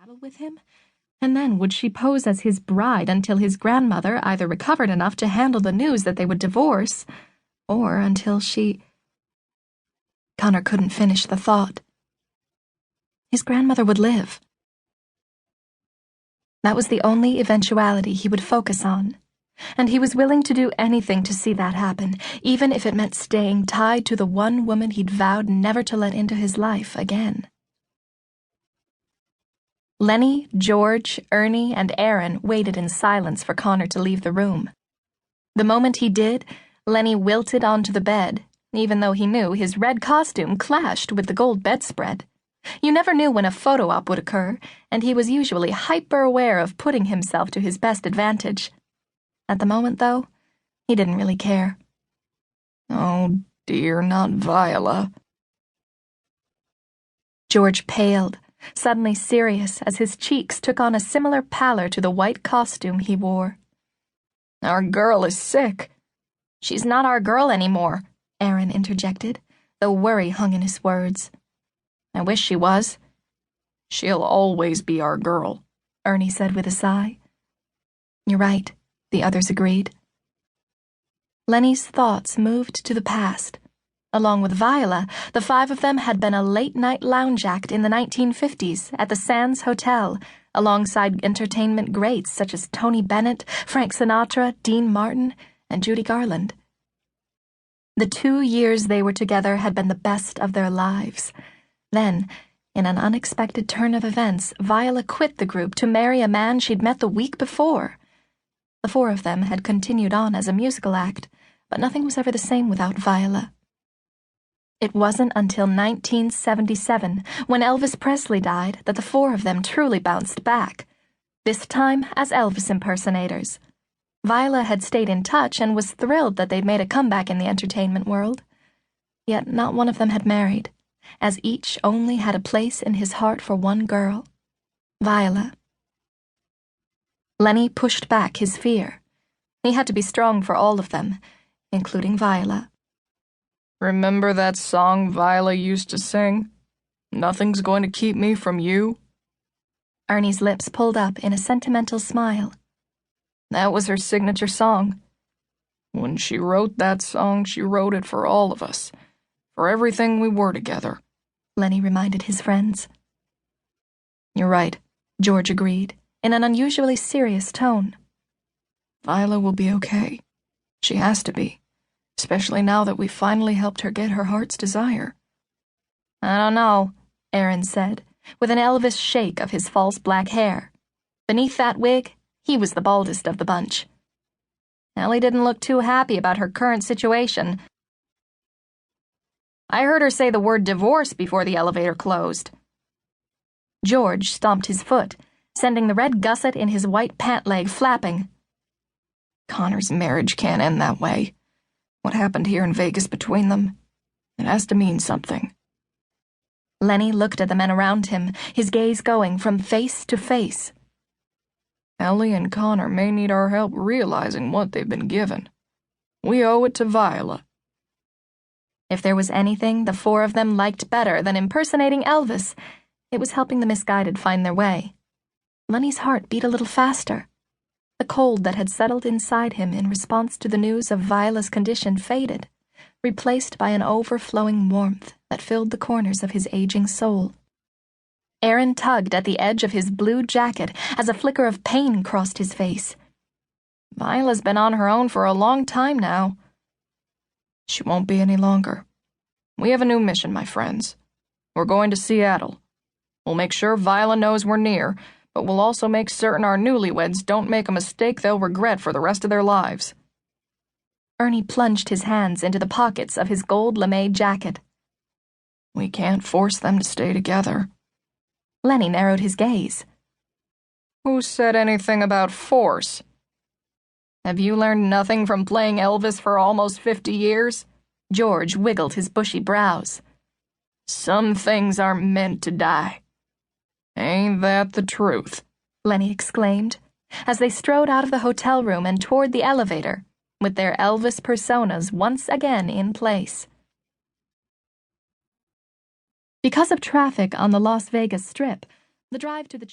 travel with him? And then would she pose as his bride until his grandmother either recovered enough to handle the news that they would divorce, or until she... Connor couldn't finish the thought. His grandmother would live. That was the only eventuality he would focus on, and he was willing to do anything to see that happen, even if it meant staying tied to the one woman he'd vowed never to let into his life again. Lenny, George, Ernie, and Aaron waited in silence for Connor to leave the room. The moment he did, Lenny wilted onto the bed, even though he knew his red costume clashed with the gold bedspread. You never knew when a photo op would occur, and he was usually hyper-aware of putting himself to his best advantage. At the moment, though, he didn't really care. Oh dear, not Viola. George paled, suddenly serious as his cheeks took on a similar pallor to the white costume he wore. Our girl is sick. She's not our girl anymore, Aaron interjected, though worry hung in his words. I wish she was. She'll always be our girl, Ernie said with a sigh. You're right, the others agreed. Lenny's thoughts moved to the past. Along with Viola, the five of them had been a late-night lounge act in the 1950s at the Sands Hotel, alongside entertainment greats such as Tony Bennett, Frank Sinatra, Dean Martin, and Judy Garland. The 2 years they were together had been the best of their lives. Then, in an unexpected turn of events, Viola quit the group to marry a man she'd met the week before. The four of them had continued on as a musical act, but nothing was ever the same without Viola. It wasn't until 1977, when Elvis Presley died, that the four of them truly bounced back, this time as Elvis impersonators. Viola had stayed in touch and was thrilled that they'd made a comeback in the entertainment world. Yet not one of them had married, as each only had a place in his heart for one girl, Viola. Lenny pushed back his fear. He had to be strong for all of them, including Viola. Remember that song Viola used to sing? Nothing's going to keep me from you? Ernie's lips pulled up in a sentimental smile. That was her signature song. When she wrote that song, she wrote it for all of us, for everything we were together, Lenny reminded his friends. You're right, George agreed, in an unusually serious tone. Viola will be okay. She has to be. Especially now that we finally helped her get her heart's desire. I don't know, Aaron said, with an Elvis shake of his false black hair. Beneath that wig, he was the baldest of the bunch. Ellie didn't look too happy about her current situation. I heard her say the word divorce before the elevator closed. George stomped his foot, sending the red gusset in his white pant leg flapping. Connor's marriage can't end that way. What happened here in Vegas between them? It has to mean something. Lenny looked at the men around him, his gaze going from face to face. Ellie and Connor may need our help realizing what they've been given. We owe it to Viola. If there was anything the four of them liked better than impersonating Elvis, it was helping the misguided find their way. Lenny's heart beat a little faster. The cold that had settled inside him in response to the news of Viola's condition faded, replaced by an overflowing warmth that filled the corners of his aging soul. Aaron tugged at the edge of his blue jacket as a flicker of pain crossed his face. Viola's been on her own for a long time now. She won't be any longer. We have a new mission, my friends. We're going to Seattle. We'll make sure Viola knows we're near, but we'll also make certain our newlyweds don't make a mistake they'll regret for the rest of their lives. Ernie plunged his hands into the pockets of his gold lame jacket. We can't force them to stay together. Lenny narrowed his gaze. Who said anything about force? Have you learned nothing from playing Elvis for almost 50 years? George wiggled his bushy brows. Some things aren't meant to die. Ain't that the truth? Lenny exclaimed, as they strode out of the hotel room and toward the elevator, with their Elvis personas once again in place. Because of traffic on the Las Vegas Strip, the drive to the